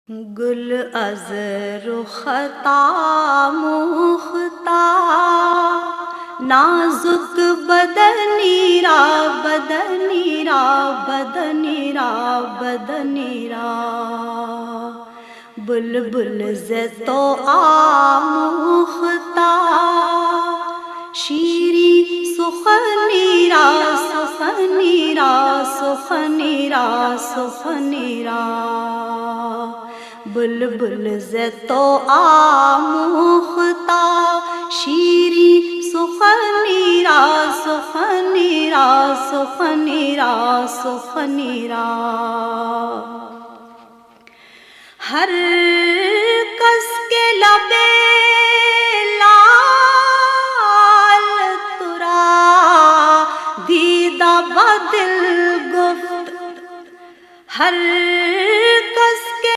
गुल अज रुखता मुख्ता नाजुक बदनीरा बदनीरा बदनीरा बदनीरा बुलबुल से तो आमुख्ता शीरी सुखनीरा सुखनीरा सुखनीरा सुखनीरा बुलबुल से तो आमुख्ता शीरी सुखनीरा सुखनीरा सुखनीरा सुखनीरा हर कस के लबे लाल तुरा दीदा बदिल गुफ्त हर